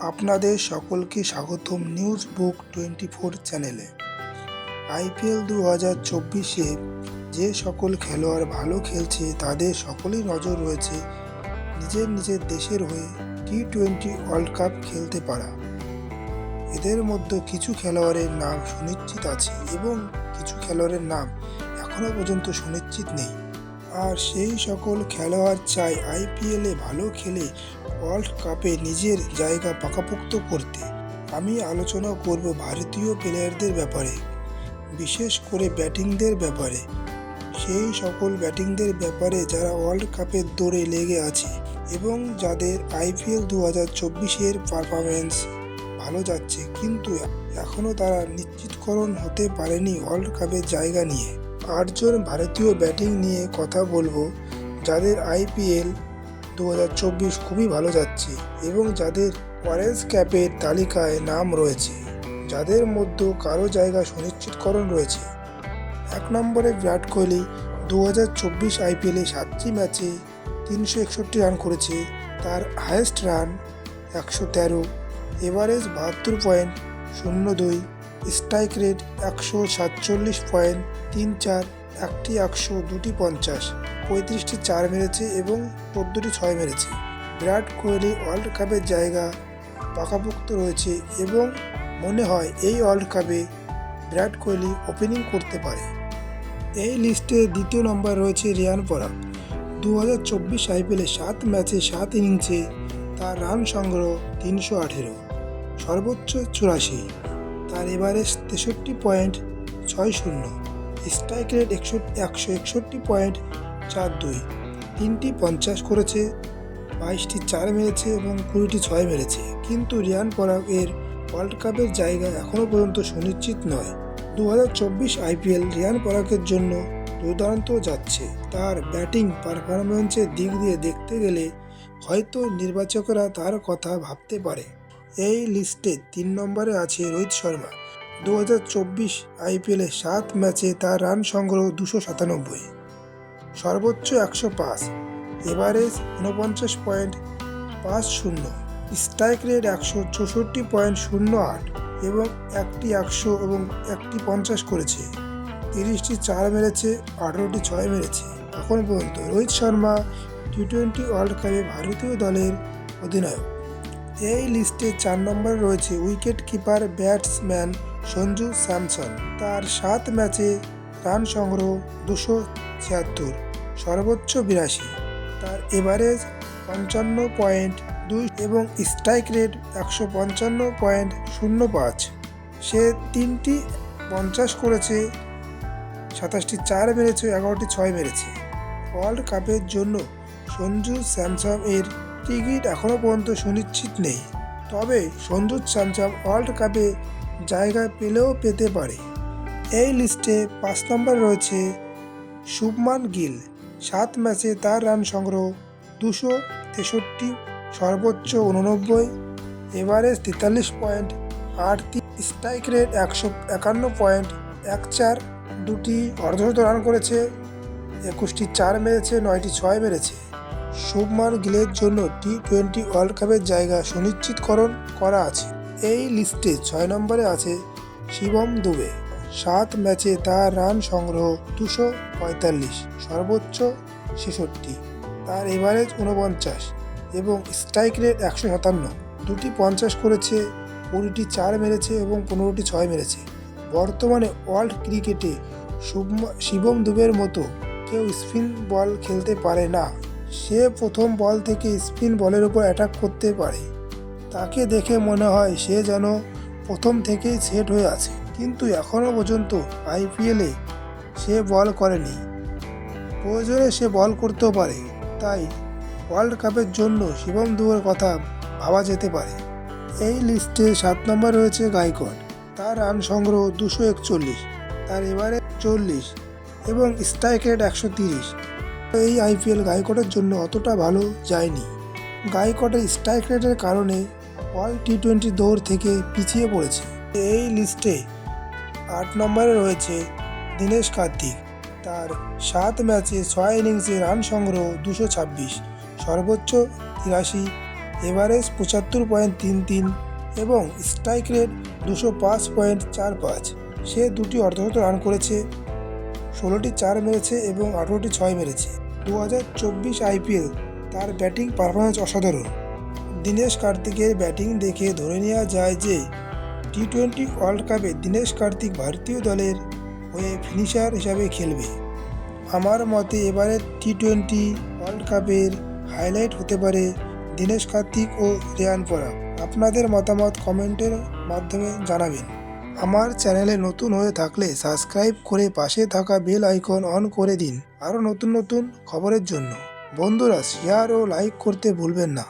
আপনাদের সকলকে স্বাগতম নিউজ বুক 24 চ্যানেলে। আইপিএল 2024-এ যে সকল খেলোয়াড় ভালো খেলছে তাদের সকলেই নজর রয়েছে নিজের নিজের দেশের হয়ে টি-20 ওয়ার্ল্ড কাপ খেলতে পারা। এদের মধ্যে কিছু খেলোয়াড়ের নাম সুনিশ্চিত আছে এবং কিছু খেলোয়াড়ের নাম এখনও পর্যন্ত সুনিশ্চিত নেই। আর সেই সকল খেলোয়াড় চায় আইপিএলে ভালো খেলে ওয়ার্ল্ড কাপে নিজের জায়গা পাকাপোক্ত করতে। আমি আলোচনা করব ভারতীয় প্লেয়ারদের ব্যাপারে, বিশেষ করে ব্যাটিংদের ব্যাপারে। সেই সকল ব্যাটিংদের ব্যাপারে যারা ওয়ার্ল্ড কাপের দৌড়ে লেগে আছে এবং যাদের আইপিএল 2024-এর পারফরমেন্স ভালো যাচ্ছে, কিন্তু এখনও তারা নিশ্চিতকরণ হতে পারেনি ওয়ার্ল্ড কাপের জায়গা নিয়ে। 8 জন ভারতীয় ব্যাটিং নিয়ে কথা বলবো যাদের আইপিএল 2024 খুবই ভালো যাচ্ছে এবং যাদের অরেঞ্জ ক্যাপের তালিকায় নাম রয়েছে, যাদের মধ্যে কারো জায়গা সুনিশ্চিতকরণ রয়েছে। 1 নম্বরে বিরাট কোহলি 2024 আইপিএলে 7টি ম্যাচে 361 রান করেছে। তার highest run 113, average 72.02, strike rate 147.34, একটি 100, দুটি 50, 35টি 4 মেরেছে এবং 14টি 6 মেরেছে। বিরাট কোহলি ওয়ার্ল্ড কাপের জায়গা পাকাপোক্ত রয়েছে এবং মনে হয় এই ওয়ার্ল্ড কাপে বিরাট কোহলি ওপেনিং করতে পারে। এই লিস্টে দ্বিতীয় নম্বর রয়েছে রিয়ান পরাগ। 2024 আইপিএলে 7 ম্যাচে 7 ইনিংসে তার রান সংগ্রহ 318, সর্বোচ্চ 84, তার এভারেজ 63.60, স্ট্রাইক রেট 161.42, 3টি 50 করেছে, 22টি 4 মেরেছে এবং 20টি 6 মেরেছে। কিন্তু রিয়ান পরাগের ওয়ার্ল্ড কাপের জায়গা এখনও পর্যন্ত সুনিশ্চিত নয়। 2024 আইপিএল রিয়ান পরাগের জন্য দুর্দান্ত যাচ্ছে। তার ব্যাটিং পারফরম্যান্সের দিক দিয়ে দেখতে গেলে হয়তো নির্বাচকরা তার কথা ভাবতে পারে। এই লিস্টে 3 নম্বরে আছে রোহিত শর্মা। 2024 আইপিএলে 7 ম্যাচে তার রান সংগ্রহ 297, সর্বোচ্চ 105, এভারেজ 49.50, স্ট্রাইক রেট 164.08 এবং একটি 100 এবং একটি 50 করেছে, 30টি 4 মেরেছে, 18টি 6 মেরেছে। এখন পর্যন্ত রোহিত শর্মা টি-20 ওয়ার্ল্ড কাপে ভারতীয় দলের অধিনায়ক। এই লিস্টে 4 নম্বরে রয়েছে wicket keeper batsman Sanju Samson. তার 7 ম্যাচে রান সংগ্রহ 276, সর্বোচ্চ 82, তার এভারেজ 55.2 এবং স্ট্রাইক রেট 155.05। সে 3টি 50 করেছে, 27টি 4 মেরেছে, 11টি 6 মেরেছে। ওয়ার্ল্ড কাপের জন্য সঞ্জু স্যামসন এর টিকিট এখনও পর্যন্ত সুনিশ্চিত নেই, তবে সঞ্জু স্যামসন ওয়ার্ল্ড কাপে জায়গা পেলেও পেতে পারে। এই লিস্টে 5 নম্বর রয়েছে শুভমান গিল। 7 ম্যাচে তার রান সংগ্রহ 263, সর্বোচ্চ 89, এভারেজ 43.83, স্ট্রাইক রেট 151.14, দুটি অর্ধশত রান করেছে, 21টি 4 মেরেছে, 9টি 6 মেরেছে। শুভমান গিলের জন্য টি-20 ওয়ার্ল্ড কাপের জায়গা সুনিশ্চিতকরণ করা আছে। এই লিস্টে 6 নম্বরে আছে শিবম দুবে। 7 ম্যাচে তার রান সংগ্রহ 245, সর্বোচ্চ 66, তার এভারেজ 49 এবং স্ট্রাইক রেট 157, দুটি 50 করেছে, 20টি 4 মেরেছে এবং 15টি 6 মেরেছে। বর্তমানে ওয়ার্ল্ড ক্রিকেটে শিবম দুবের মতো কেউ স্পিন বল খেলতে পারে না। সে প্রথম বল থেকে স্পিন বলের উপর অ্যাটাক করতে পারে। তাকে দেখে মনে হয় সে যেন প্রথম থেকেই সেট হয়ে আছে, কিন্তু এখনও পর্যন্ত আইপিএলে সে বল করেনি। প্রয়োজনে সে বল করতেও পারে, তাই ওয়ার্ল্ড কাপের জন্য শিবম দুবের কথা ভাবা যেতে পারে। এই লিস্টে 7 নম্বর রয়েছে গায়কোয়াড়। তার রান সংগ্রহ 241, তার এভারেজ 40 এবং স্ট্রাইক রেট 130। এই আইপিএল গায়কোয়াড়ের জন্য অতটা ভালো যায়নি। গায়কোয়াড়ের স্ট্রাইক রেটের কারণে ওয়ার্ল্ড টি-20 দৌড় থেকে পিছিয়ে পড়েছে। এই লিস্টে 8 নম্বরে রয়েছে দীনেশ কার্তিক। তার 7 ম্যাচে 6 ইনিংসে রান সংগ্রহ 226, সর্বোচ্চ 83, এভারেজ 75.33 এবং স্ট্রাইক রেট 205.45। সে দুটি অর্ধশত রান করেছে, 16টি 4 মেরেছে এবং 18টি 6 মেরেছে। 2024 আইপিএল তার ব্যাটিং পারফরম্যান্স অসাধারণ। দীনেশ কার্তিকের ব্যাটিং দেখে ধরে নেওয়া যায় যে টি-20 ওয়ার্ল্ড কাপে দীনেশ কার্তিক ভারতীয় দলের হয়ে ফিনিশার হিসাবে খেলবে। আমার মতে এবারের টি-20 ওয়ার্ল্ড কাপের হাইলাইট হতে পারে দীনেশ কার্তিক ও রিয়ান পরাগ। আপনাদের মতামত কমেন্টের মাধ্যমে জানাবেন। আমার চ্যানেলে নতুন হয়ে থাকলে সাবস্ক্রাইব করে পাশে থাকা বেল আইকন অন করে দিন আরও নতুন নতুন খবরের জন্য। বন্ধুরা শেয়ার ও লাইক করতে ভুলবেন না।